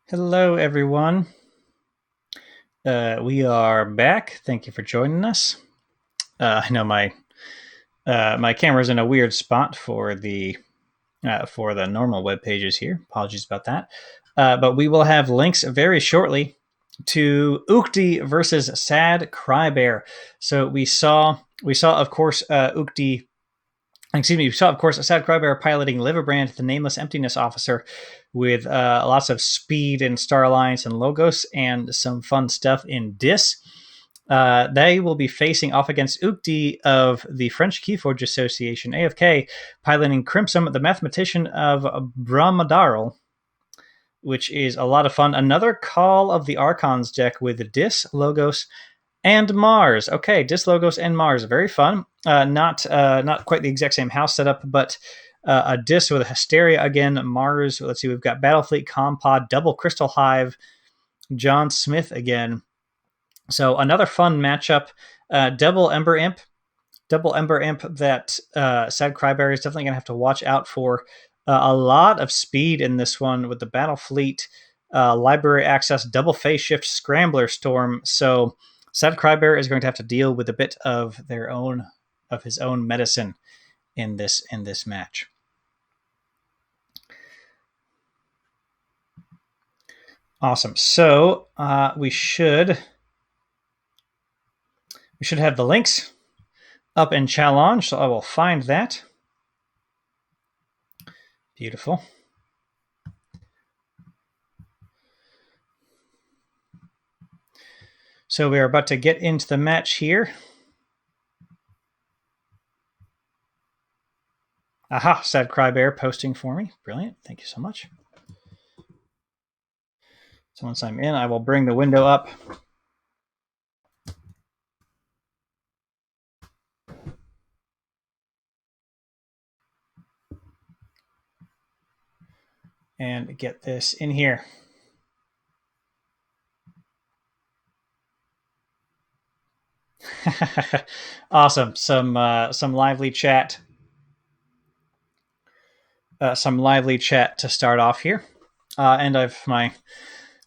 Hello, everyone. We are back. Thank you for joining us. I know my camera's in a weird spot for the normal web pages here. Apologies about that. But we will have links very shortly to Utchi versus SadCryBear. So we saw, of course, Utchi. Excuse me. We saw, of course, SadCryBear piloting Liverbrand, the Nameless Emptiness Officer, with lots of speed in Star Alliance and Logos, and some fun stuff in Dis. They will be facing off against Utchi of the French KeyForge Association, AFK, piloting Crimson, the Mathematician of Brahmadaral, which is a lot of fun. Another Call of the Archons deck with Dis, Logos, and Mars. Okay, Dis, Logos, and Mars. Very fun. Not quite the exact same house setup, but a Dis with a Hysteria again. Mars. Let's see. We've got Battlefleet, Compod, Double Crystal Hive, John Smith again. So another fun matchup. Double Ember Imp that SadCryBear is definitely going to have to watch out for. A lot of speed in this one with the Battlefleet, Library Access, Double Phase Shift, Scrambler Storm. So SadCryBear is going to have to deal with a bit of his own medicine in this match. Awesome. So we should have the links up in challenge. So I will find that. Beautiful. So we are about to get into the match here. Aha, SadCryBear posting for me. Brilliant. Thank you so much. So once I'm in, I will bring the window up. And get this in here. Awesome. Some lively chat. Some lively chat to start off here. And my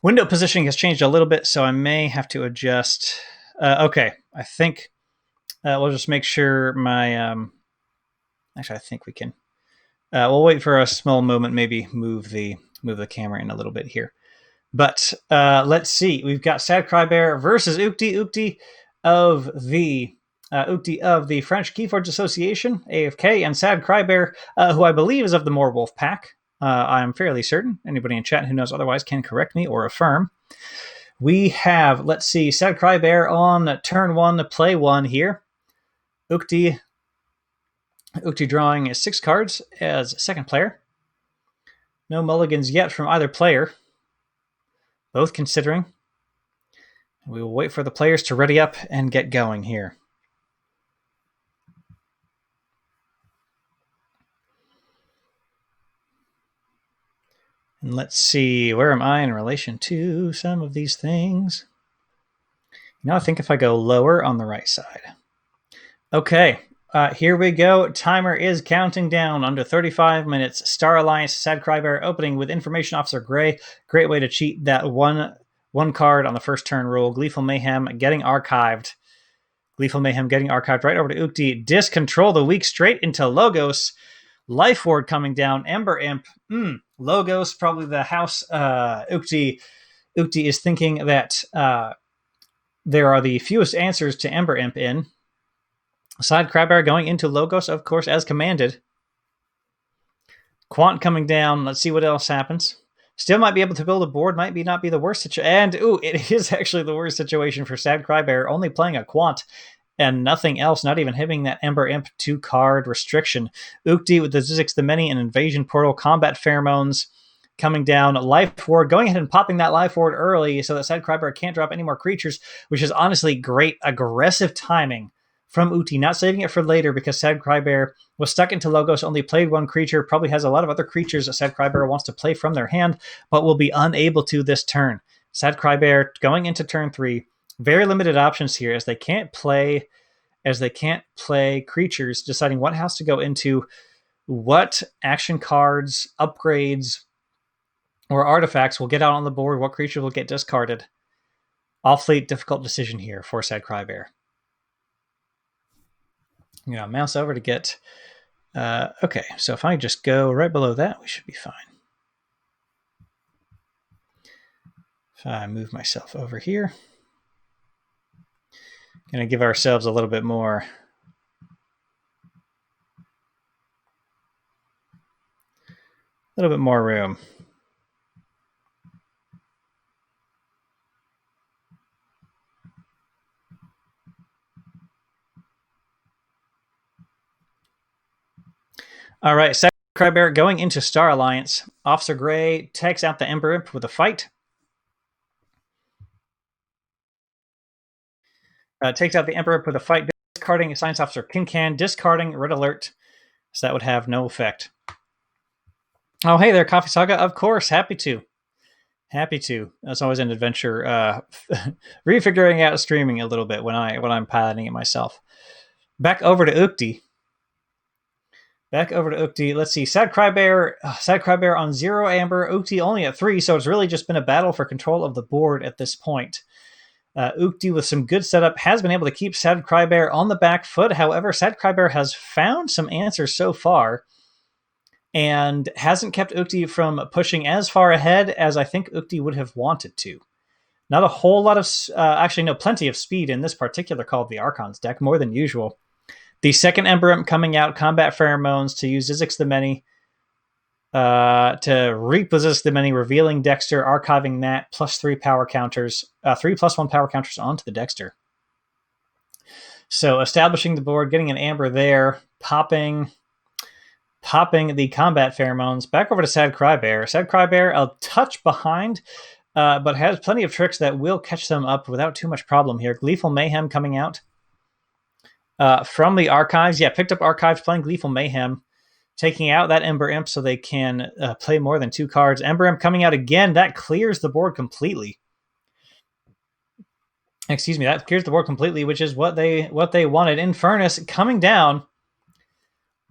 window positioning has changed a little bit, so I may have to adjust. Okay, I think we'll just make sure my. Actually, I think we can. We'll wait for a small moment. Maybe move the camera in a little bit here. But let's see. We've got SadCryBear versus Utchi of the French KeyForge Association, AFK, and SadCryBear, who I believe is of the Moorwolf pack. I'm fairly certain. Anybody in chat who knows otherwise can correct me or affirm. We have, let's see, SadCryBear on turn 1, play 1 here. Utchi drawing 6 cards as second player. No mulligans yet from either player. Both considering. We will wait for the players to ready up and get going here. And let's see, where am I in relation to some of these things? I think if I go lower on the right side. Okay, here we go. Timer is counting down under 35 minutes. Star Alliance, SadCryBear opening with Information Officer Gray. Great way to cheat that one card on the first turn rule. Gleeful Mayhem getting archived. Right over to Utchi. Discontrol the weak straight into Logos. Life Ward coming down. Ember Imp. Logos, probably the house. Utchi is thinking that there are the fewest answers to Ember Imp in. SadCryBear going into Logos, of course, as commanded. Quant coming down. Let's see what else happens. Still might be able to build a board. Might not be the worst situation. And, it is actually the worst situation for SadCryBear. Only playing a Quant and nothing else. Not even hitting that Ember Imp 2-card restriction. Utchi with the Zizix the Many and Invasion Portal. Combat Pheromones coming down. Life Ward. Going ahead and popping that Life Ward early so that SadCryBear can't drop any more creatures, which is honestly great aggressive timing from Utchi, not saving it for later because SadCryBear was stuck into Logos, only played one creature, probably has a lot of other creatures that SadCryBear wants to play from their hand, but will be unable to this turn. SadCryBear going into turn 3, very limited options here as they can't play creatures, deciding what house to go into, what action cards, upgrades, or artifacts will get out on the board, what creature will get discarded. Awfully difficult decision here for SadCryBear. Mouse over to get... okay, so if I just go right below that, we should be fine. If I move myself over here, going to give ourselves a little bit more room. All right, SadCryBear going into Star Alliance. Officer Gray takes out the Ember Imp with a fight. Takes out the Ember Imp with a fight, discarding Science Officer Kincan, discarding Red Alert. So that would have no effect. Oh, hey there, Coffee Saga. Of course, happy to. Happy to. That's always an adventure. Refiguring out streaming a little bit when I'm piloting it myself. Back over to Utchi. Let's see. SadCryBear on 0 Amber. Utchi only at 3, so it's really just been a battle for control of the board at this point. Utchi with some good setup has been able to keep SadCryBear on the back foot. However, SadCryBear has found some answers so far and hasn't kept Utchi from pushing as far ahead as I think Utchi would have wanted to. Not a whole lot of... plenty of speed in this particular Call of the Archons deck, more than usual. The second Ember Imp coming out, Combat Pheromones to use Zizix the Many, to repossess the Many, revealing Dexter, archiving that, +3 power counters, 3+1 power counters onto the Dexter. So establishing the board, getting an Amber there, popping the Combat Pheromones. Back over to SadCryBear. SadCryBear a touch behind, but has plenty of tricks that will catch them up without too much problem here. Gleeful Mayhem coming out. From the archives, picked up archives, playing Gleeful Mayhem, taking out that Ember Imp so they can play more than 2 cards. Ember Imp coming out again, that clears the board completely. Excuse me, that clears the board completely, which is what they wanted. Infernus coming down.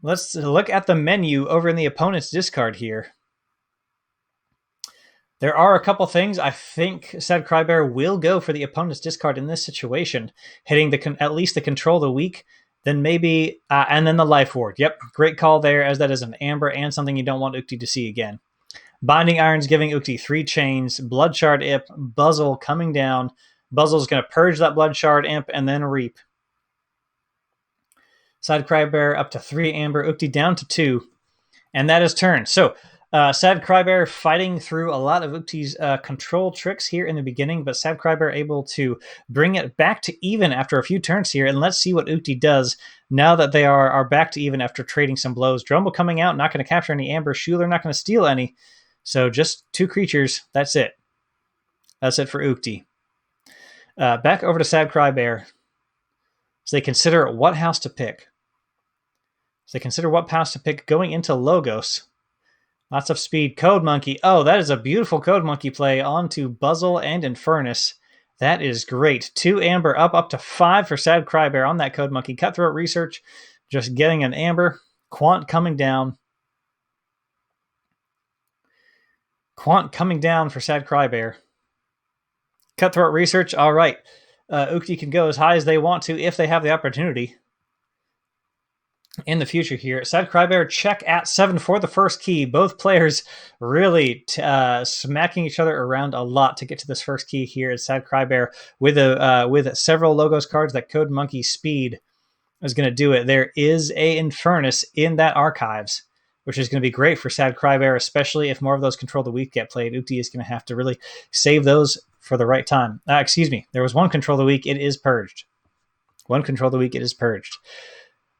Let's look at the menu over in the opponent's discard here. There are a couple things. I think SadCryBear will go for the opponent's discard in this situation, hitting at least the control of the weak, then maybe, and then the Life Ward. Yep, great call there, as that is an Amber and something you don't want Utchi to see again. Binding Irons giving Utchi 3 chains, Bloodshard Imp, Buzzle coming down. Buzzle's going to purge that Bloodshard Imp and then Reap. SadCryBear up to 3 Amber, Utchi down to 2, and that is turn. So, SadCryBear fighting through a lot of Utchi's control tricks here in the beginning, but SadCryBear able to bring it back to even after a few turns here, and let's see what Utchi does now that they are back to even after trading some blows. Drumble coming out, not going to capture any Amber. Schuler not going to steal any, so just 2 creatures. That's it. That's it for Utchi. Back over to SadCryBear. So they consider what house to pick. Going into Logos. Lots of speed. Code Monkey. Oh, that is a beautiful Code Monkey play onto Buzzle and Infernus. That is great. 2 Amber up to 5 for SadCryBear on that Code Monkey. Cutthroat Research, just getting an Amber. Quant coming down. For SadCryBear. Cutthroat Research, all right. Utchi can go as high as they want to if they have the opportunity in the future here. SadCryBear check at 7 for the first key. Both players really smacking each other around a lot to get to this first key here. SadCryBear with several Logos cards. That Code Monkey speed is going to do it. There is a Infernus in that archives, which is going to be great for SadCryBear, especially if more of those Control the Weak get played. Utchi is going to have to really save those for the right time. There was 1 Control the Weak. It is purged. 1 Control the Weak. It is purged.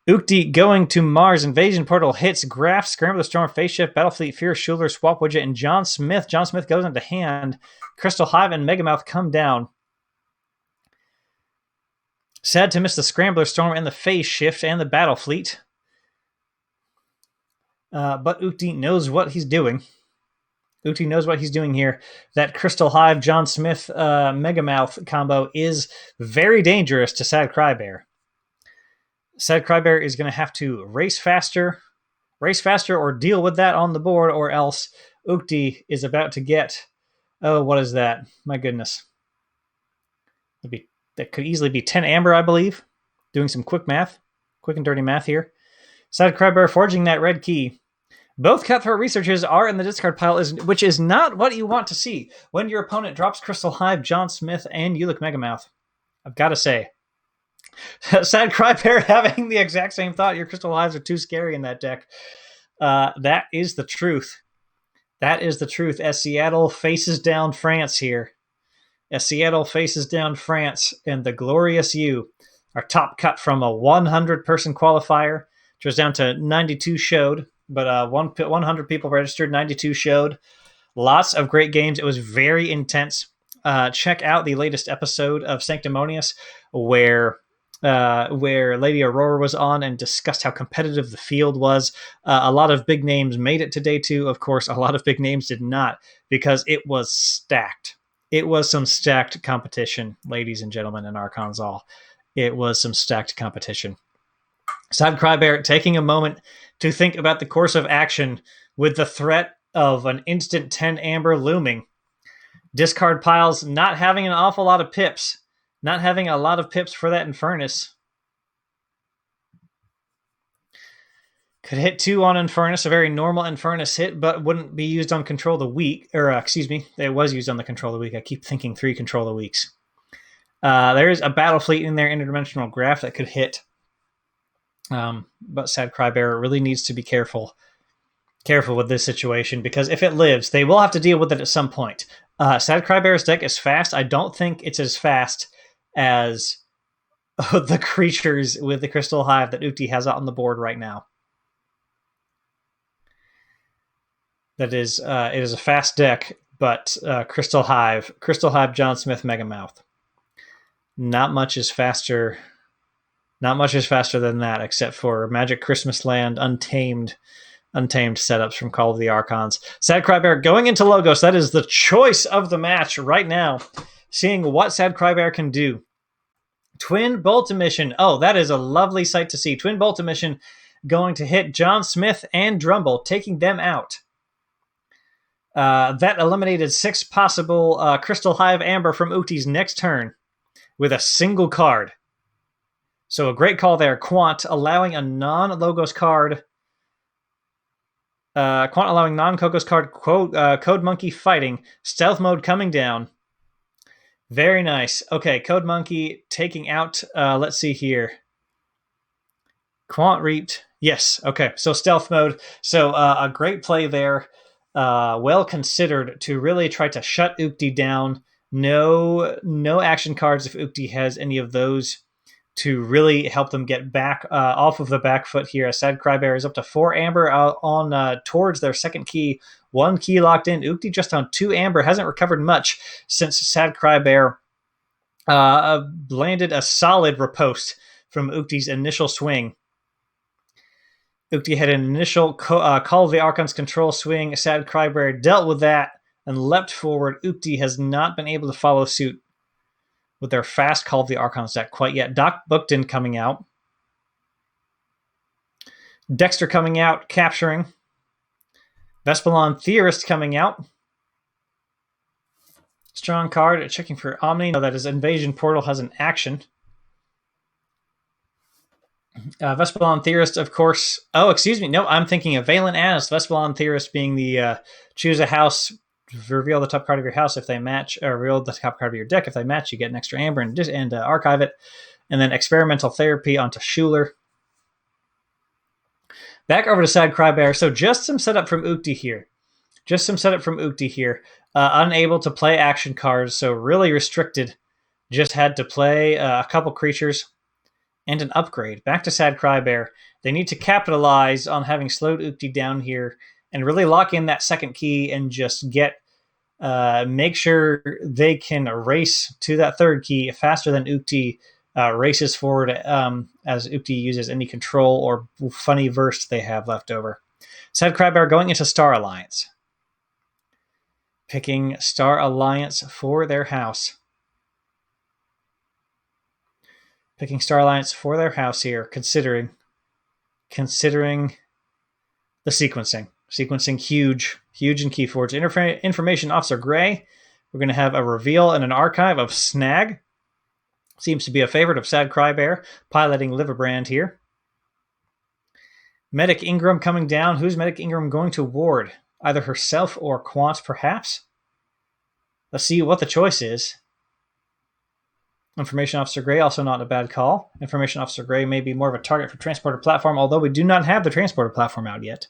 Utchi going to Mars. Invasion Portal hits Graf, Scramble the Storm, Face Shift, Battlefleet, Fear, Schuler, Swap Widget, and John Smith. John Smith goes into hand. Crystal Hive and Megamouth come down. Sad to miss the Scrambler Storm and the Face Shift and the Battlefleet. But Utchi knows what he's doing. Here. That Crystal Hive, John Smith, Megamouth combo is very dangerous to SadCryBear. SadCryBear is going to have to race faster or deal with that on the board, or else Utchi is about to get. Oh, what is that? My goodness. That could easily be 10 amber, I believe. Doing some quick and dirty math here. SadCryBear forging that red key. Both cutthroat researchers are in the discard pile, which is not what you want to see when your opponent drops Crystal Hive, John Smith, and Ulick Megamouth. I've got to say. SadCryBear having the exact same thought. Your Crystal Hives are too scary in that deck. That is the truth. That is the truth. As Seattle faces down France here. As Seattle faces down France, and the glorious U are top cut from a 100-person qualifier, which was down to 92 showed, but 100 people registered, 92 showed. Lots of great games. It was very intense. Check out the latest episode of Sanctumonious where Lady Aurora was on and discussed how competitive the field was. A lot of big names made it to day 2. Of course, a lot of big names did not, because it was stacked. It was some stacked competition, ladies and gentlemen, in Archons all. It was some stacked competition. SadCryBear taking a moment to think about the course of action with the threat of an instant 10 amber looming. Discard piles not having an awful lot of pips. Not having a lot of pips for that Infernus. Could hit 2 on Infernus, a very normal Infernus hit, but wouldn't be used on Control of the Week. It was used on the Control of the Week. I keep thinking 3 Control of the Weeks. There is a Battle Fleet in their interdimensional graph that could hit. But SadCryBear really needs to be careful with this situation, because if it lives, they will have to deal with it at some point. SadCryBear's deck is fast. I don't think it's as fast as the creatures with the Crystal Hive that Utchi has out on the board right now. That is, it is a fast deck, but Crystal Hive, John Smith, Megamouth. Not much is faster than that, except for Magic Christmas Land, Untamed setups from Call of the Archons. SadCryBear going into Logos. That is the choice of the match right now. Seeing what SadCryBear can do. Twin Bolt Emission. Oh, that is a lovely sight to see. Twin Bolt Emission going to hit John Smith and Drumble, taking them out. That eliminated 6 possible Crystal Hive Amber from Utchi's next turn with a single card. So a great call there. Quant allowing a non-Logos card. Quant allowing non-Cocos card. Code Monkey fighting. Stealth mode coming down. Very nice. Okay, Code Monkey taking out. Let's see here. Quant reaped. Yes. Okay. So stealth mode. So a great play there. Well considered to really try to shut Utchi down. No action cards if Utchi has any of those to really help them get back off of the back foot here. SadCryBear is up to 4 amber on towards their second key. 1 key locked in. Utchi just on 2 amber. Hasn't recovered much since SadCryBear landed a solid riposte from Utchi's initial swing. Utchi had an initial Call of the Archons control swing. SadCryBear dealt with that and leapt forward. Utchi has not been able to follow suit with their fast Call of the Archons deck quite yet. Doc Bookton coming out. Dexter coming out, capturing. Vespelon Theorist coming out. Strong card, checking for Omni. No, that is Invasion Portal has an action. Vespelon Theorist, of course. Oh, excuse me. No, I'm thinking of Valen Annis. Vespelon Theorist being the choose a house, reveal the top card of your house if they match, or reveal the top card of your deck. If they match, you get an extra amber and archive it. And then Experimental Therapy onto Schuler. Back over to SadCryBear. So just some setup from Utchi here. Unable to play action cards, so really restricted. Just had to play a couple creatures and an upgrade. Back to SadCryBear. They need to capitalize on having slowed Utchi down here and really lock in that second key and just make sure they can race to that third key faster than Utchi races forward as Utchi uses any control or funny verse they have left over. SadCryBear going into Star Alliance. Picking Star Alliance for their house. Picking Star Alliance for their house here, considering the sequencing. Sequencing, Huge in KeyForge. Information Officer Gray. We're going to have a reveal and an archive of Snag. Seems to be a favorite of SadCryBear, piloting Liverbrand here. Medic Ingram coming down. Who's Medic Ingram going to ward? Either herself or Quant, perhaps? Let's see what the choice is. Information Officer Gray, also not a bad call. Information Officer Gray may be more of a target for Transporter Platform, although we do not have the Transporter Platform out yet.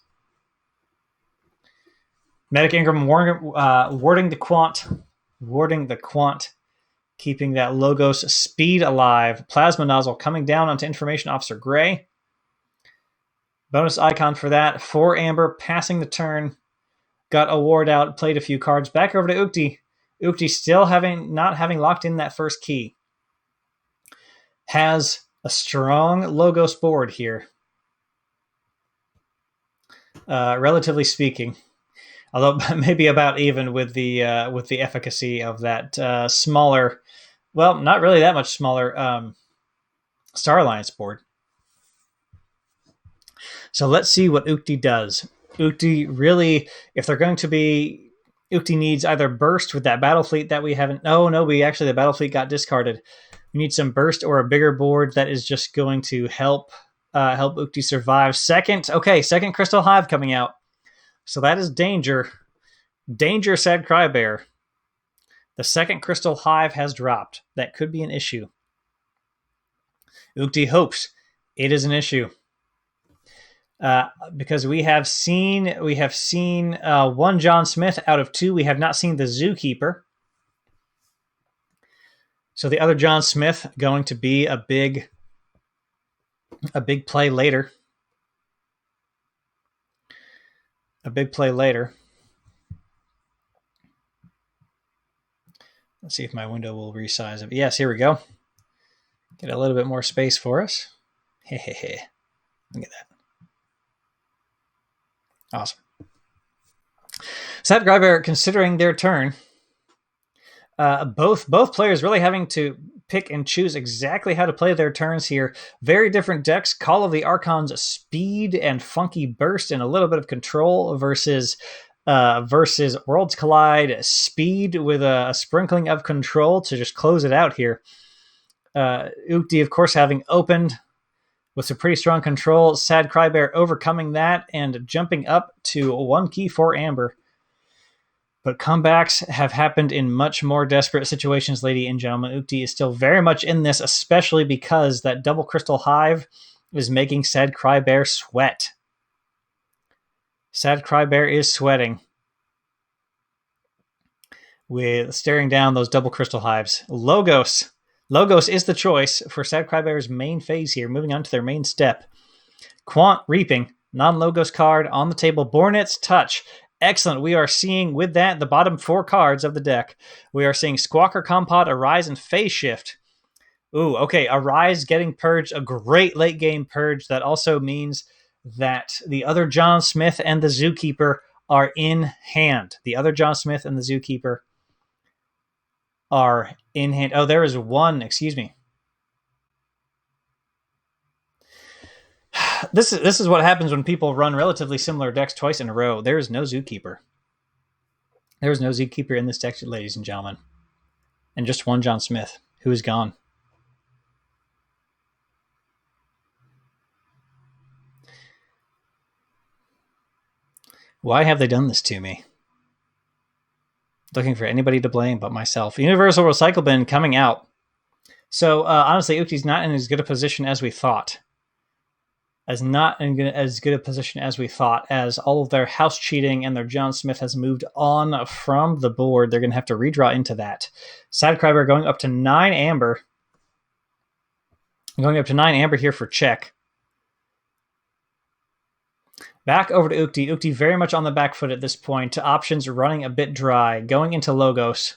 Medic Ingram warding the Quant, keeping that Logos speed alive. Plasma Nozzle coming down onto Information Officer Gray. Bonus icon for that. 4 Amber, passing the turn. Got a ward out, played a few cards. Back over to Utchi. Utchi still not having locked in that first key. Has a strong Logos board here. Relatively speaking. Although maybe about even with the efficacy of that smaller, well, not really that much smaller Star Alliance board. So let's see what Utchi does. Utchi really, if they're going to be, Utchi needs either burst with that battle fleet that we haven't. No, the battle fleet got discarded. We need some burst or a bigger board that is just going to help Utchi survive. Second Crystal Hive coming out. So that is danger. Danger, SadCryBear. The second Crystal Hive has dropped. That could be an issue. Utchi hopes it is an issue. Because we have seen one John Smith out of 2. We have not seen the Zookeeper. So the other John Smith going to be a big play later. A big play later. Let's see if my window will resize it. Yes, here we go. Get a little bit more space for us. Look at that. Awesome. SadCryBear considering their turn. Both players really having to pick and choose exactly how to play their turns here. Very different decks. Call of the Archon's speed and funky burst and a little bit of control versus Worlds Collide speed with a sprinkling of control to just close it out here. Utchi, of course, having opened with some pretty strong control. SadCryBear overcoming that and jumping up to 1 key for Amber. But comebacks have happened in much more desperate situations, ladies and gentlemen. Utchi is still very much in this, especially because that double Crystal Hive is making SadCryBear sweat. SadCryBear is sweating with staring down those double Crystal Hives. Logos is the choice for SadCryBear's main phase here, moving on to their main step. Quant Reaping, non-Logos card on the table. Bornet's Touch. Excellent. We are seeing with that the bottom 4 cards of the deck. We are seeing Squawker, Compod, Arise, and Phase Shift. Ooh, okay. Arise getting purged. A great late game purge. That also means that the other John Smith and the Zookeeper are in hand. The other John Smith and the Zookeeper are in hand. Oh, there is one. Excuse me. This is what happens when people run relatively similar decks twice in a row. There is no Zookeeper. There is no Zookeeper in this deck, ladies and gentlemen. And just one John Smith, who is gone. Why have they done this to me? Looking for anybody to blame but myself. Universal Recycle Bin coming out. So, honestly, Utchi's not in as good a position as we thought. As good a position as we thought, as all of their house cheating and their John Smith has moved on from the board. They're going to have to redraw into that. SadCryBear going up to 9 Amber. Going up to 9 Amber here for check. Back over to Utchi. Utchi very much on the back foot at this point. Options running a bit dry. Going into Logos.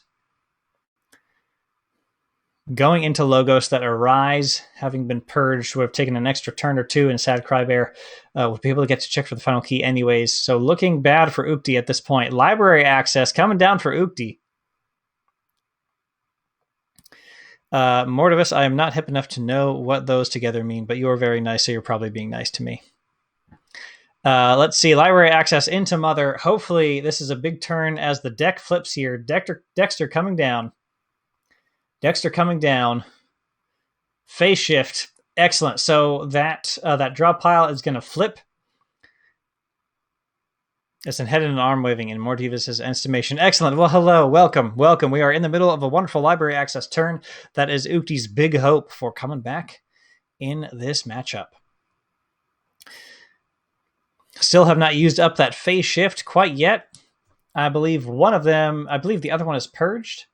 Going into Logos, that Arise, having been purged, would have taken an extra turn or two, and SadCryBear would be able to get to check for the final key anyways. So looking bad for Utchi at this point. Library access coming down for Utchi. Mortivus, I am not hip enough to know what those together mean, but you are very nice, so you're probably being nice to me. Let's see. Library access into Mother. Hopefully, this is a big turn as the deck flips here. Dexter coming down. Dexter coming down. Phase shift. Excellent. So that draw pile is going to flip. It's an head and an arm waving in Mortivus' estimation. Excellent. Well, hello. Welcome. Welcome. We are in the middle of a wonderful library access turn. That is Utchi's big hope for coming back in this matchup. Still have not used up that phase shift quite yet. I believe the other one is purged.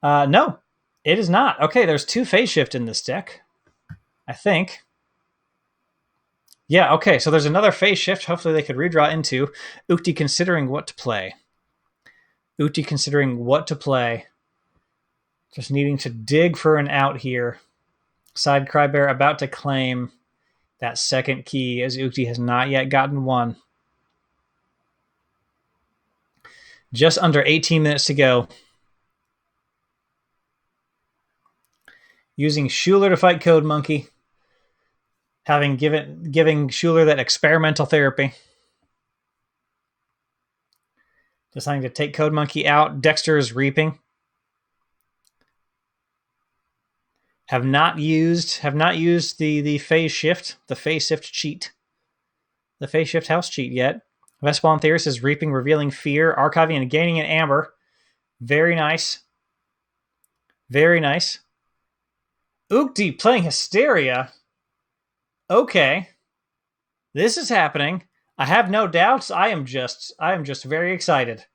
No, it is not. Okay, there's 2 phase shift in this deck, I think. Yeah, okay, so there's another phase shift. Hopefully they could redraw into. Utchi considering what to play. Just needing to dig for an out here. SadCryBear about to claim that second key, as Utchi has not yet gotten one. Just under 18 minutes to go. Using Schuler to fight Code Monkey. Giving Schuler that experimental therapy. Deciding to take Code Monkey out. Dexter is reaping. Have not used the phase shift, the phase shift cheat, the phase shift house cheat yet. Vespalon Theris is reaping, revealing fear, archiving, and gaining an amber. Very nice. Very nice. Utchi playing Hysteria. Okay. This is happening. I have no doubts. I am just very excited.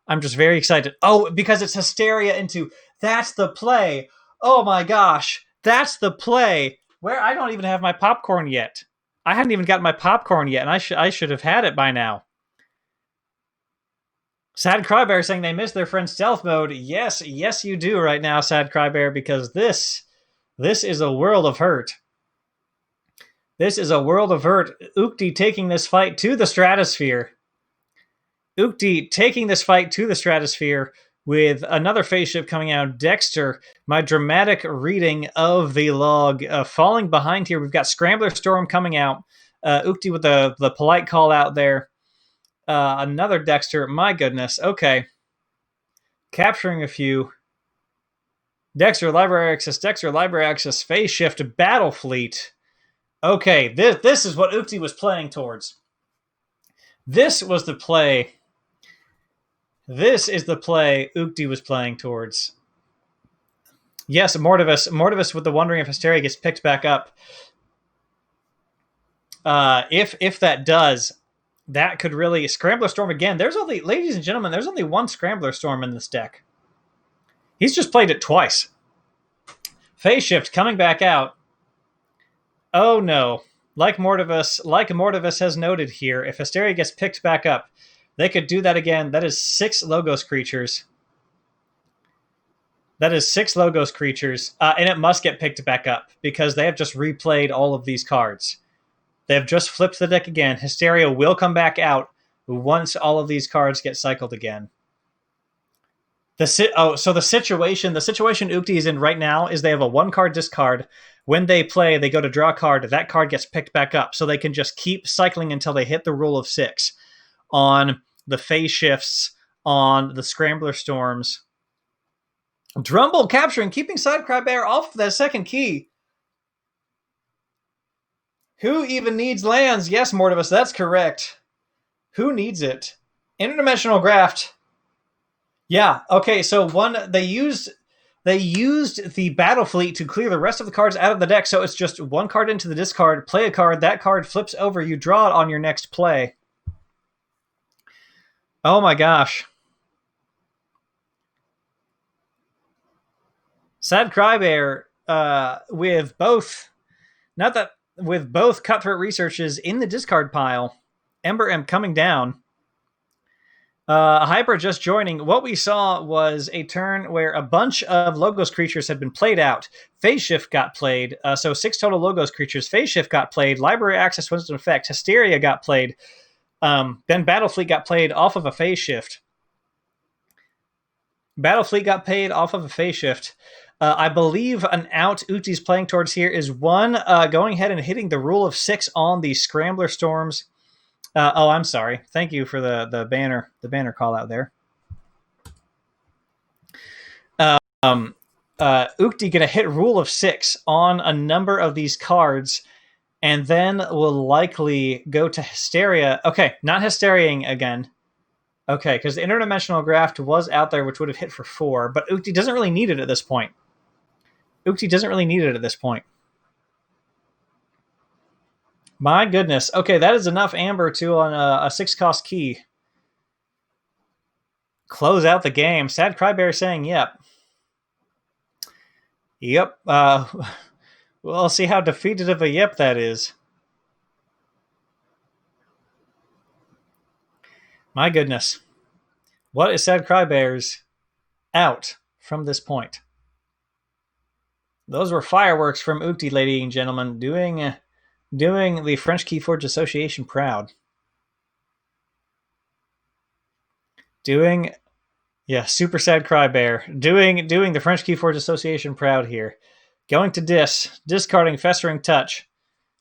I'm just very excited. Oh, because it's Hysteria into... That's the play. Oh my gosh. That's the play. Where I don't even have my popcorn yet. I hadn't even gotten my popcorn yet, and I should have had it by now. SadCryBear saying they miss their friend Stealth Mode. Yes, you do right now, SadCryBear, because this is a world of hurt. This is a world of hurt. Utchi taking this fight to the stratosphere. Utchi taking this fight to the stratosphere with another phase shift coming out. Dexter, my dramatic reading of the log, falling behind here. We've got Scrambler Storm coming out. Utchi with the polite call out there. Another Dexter. My goodness. Okay. Capturing a few. Dexter, Library Access, phase shift, Battle Fleet. Okay, this is what Utchi was playing towards. This was the play. This is the play Utchi was playing towards. Yes, Mortivus with the wondering if Hysteria gets picked back up. If that does, that could really... Scrambler Storm again. Ladies and gentlemen, there's only one Scrambler Storm in this deck. He's just played it twice. Phase shift coming back out. Oh no. Like Mortivus has noted here, if Hysteria gets picked back up, they could do that again. That is 6 Logos creatures. And it must get picked back up because they have just replayed all of these cards. They have just flipped the deck again. Hysteria will come back out once all of these cards get cycled again. So the situation Utchi is in right now is they have a 1-card discard. When they play, they go to draw a card. That card gets picked back up. So they can just keep cycling until they hit the rule of 6 on the phase shifts, on the Scrambler Storms. Drumble capturing, keeping SadCryBear off that second key. Who even needs lands? Yes, Mortivus, that's correct. Who needs it? Interdimensional Graft. Yeah, okay, so they used the Battle Fleet to clear the rest of the cards out of the deck, so it's just 1 card into the discard, play a card, that card flips over, you draw it on your next play. Oh my gosh. SadCryBear, with both Cutthroat Researches in the discard pile, Ember Imp coming down, Hyper just joining. What we saw was a turn where a bunch of Logos creatures had been played out. Phase Shift got played. So 6 total Logos creatures. Phase Shift got played. Library Access went into effect. Hysteria got played. Then Battlefleet got played off of a Phase Shift. I believe an out Utchi's playing towards here is 1 going ahead and hitting the rule of 6 on the Scrambler Storms. Oh, I'm sorry. Thank you for the banner call out there. Ukti gonna hit rule of 6 on a number of these cards, and then will likely go to Hysteria. Okay, not Hysteriaing again. Okay, because the interdimensional graft was out there, which would have hit for 4, but Ukti doesn't really need it at this point. My goodness. Okay, that is enough amber to on a 6-cost key. Close out the game. SadCryBear saying yep. Yep. We'll see how defeated of a yep that is. My goodness. What is SadCryBear's out from this point? Those were fireworks from Ukti, ladies and gentlemen, doing the French KeyForge Association proud. Super SadCryBear. Doing the French KeyForge Association proud here. Going to discarding Festering Touch,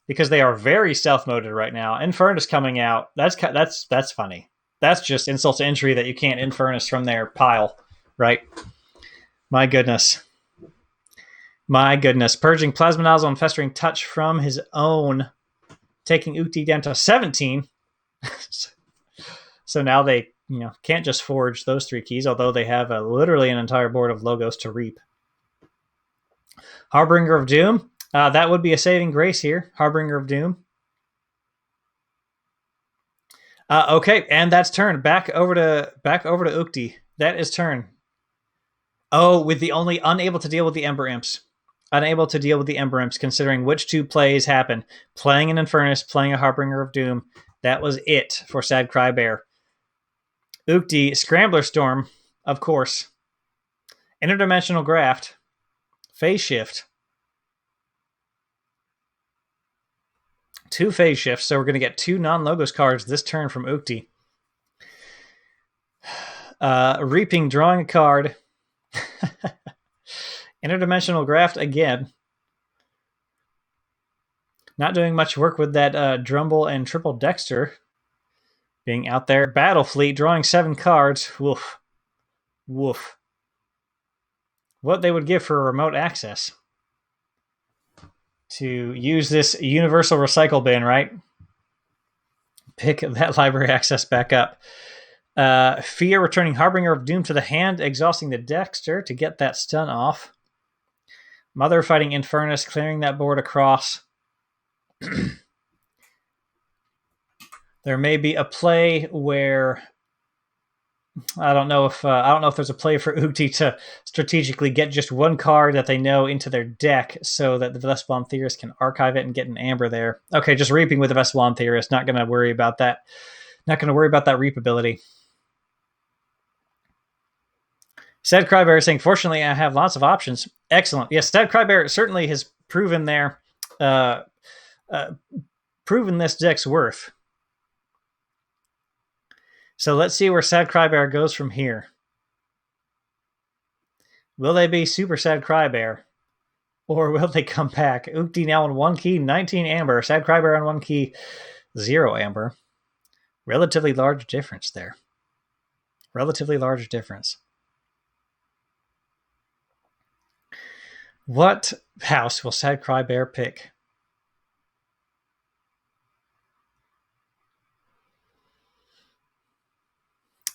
because they are very stealth-moded right now. Infernus coming out. That's funny. That's just insult to injury that you can't Infernus from their pile, right? My goodness. Purging Plasma Nozzle and Festering Touch from his own, taking Ukti down to 17. So now they can't just forge those 3 keys, although they have literally an entire board of logos to reap. Harbinger of Doom. That would be a saving grace here. Harbinger of Doom. Okay, and that's turn. Back over to Ukti. That is turn. Oh, with the only unable to deal with the Ember Imps. Considering which 2 plays happen. Playing an Infernus, playing a Harbinger of Doom. That was it for SadCryBear. Ukti, Scrambler Storm, of course. Interdimensional Graft. Phase Shift. 2 phase shifts, so we're going to get 2 non-logos cards this turn from Ukti. Reaping, drawing a card. Interdimensional Graft again. Not doing much work with that Drumble and Triple Dexter being out there. Battle Fleet, drawing 7 cards. Woof. What they would give for remote access to use this universal recycle bin, right? Pick that library access back up. Fear, returning Harbinger of Doom to the hand, exhausting the Dexter to get that stun off. Mother fighting Infernus, clearing that board across. There may be a play where I don't know if there's a play for Ukti to strategically get just 1 card that they know into their deck so that the Vespalon Theorist can archive it and get an amber there. Okay, just reaping with the Vespalon Theorist. Not going to worry about that. Not going to worry about that reap ability. SadCryBear saying, fortunately, I have lots of options. Excellent. Yes, SadCryBear certainly has proven proven this deck's worth. So let's see where SadCryBear goes from here. Will they be Super SadCryBear? Or will they come back? Ukti now on 1 key, 19 amber. SadCryBear on 1 key, 0 amber. Relatively large difference there. Relatively large difference. What house will SadCryBear pick?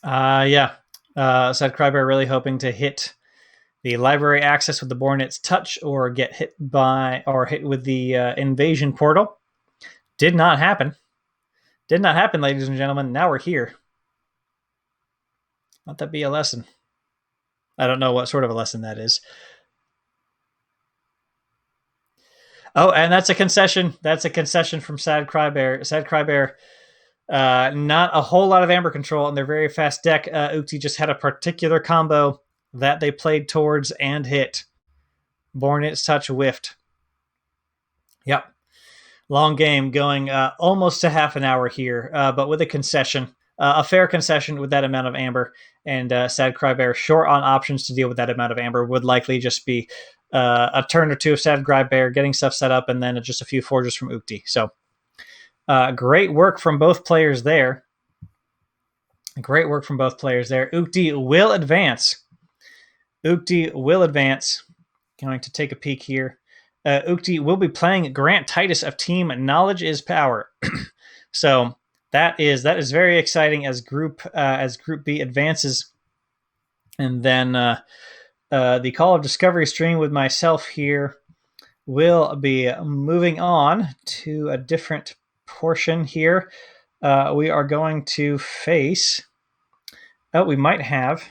SadCryBear really hoping to hit the library access with the Bornit's Touch, or get hit with the invasion portal. Did not happen. Ladies and gentlemen. Now we're here. Let that be a lesson. I don't know what sort of a lesson that is. Oh, and that's a concession. That's a concession from SadCryBear. SadCryBear, not a whole lot of amber control in their very fast deck. Ukti just had a particular combo that they played towards and hit. Bornit's Touch whiffed. Yep. Long game going almost to half an hour here, but with a concession. A fair concession with that amount of amber. And SadCryBear short on options to deal with that amount of amber. Would likely just be a turn or 2 of SadCryBear getting stuff set up, and then just a few forges from Ukti. So Great work from both players there. Great work from both players there. Utchi will advance. Utchi will advance. Going to take a peek here. Utchi will be playing Grant Titus of Team Knowledge is Power. So that is very exciting as Group B advances. And then the Call of Discovery stream with myself here will be moving on to a different portion here. We are going to face... Oh, we might have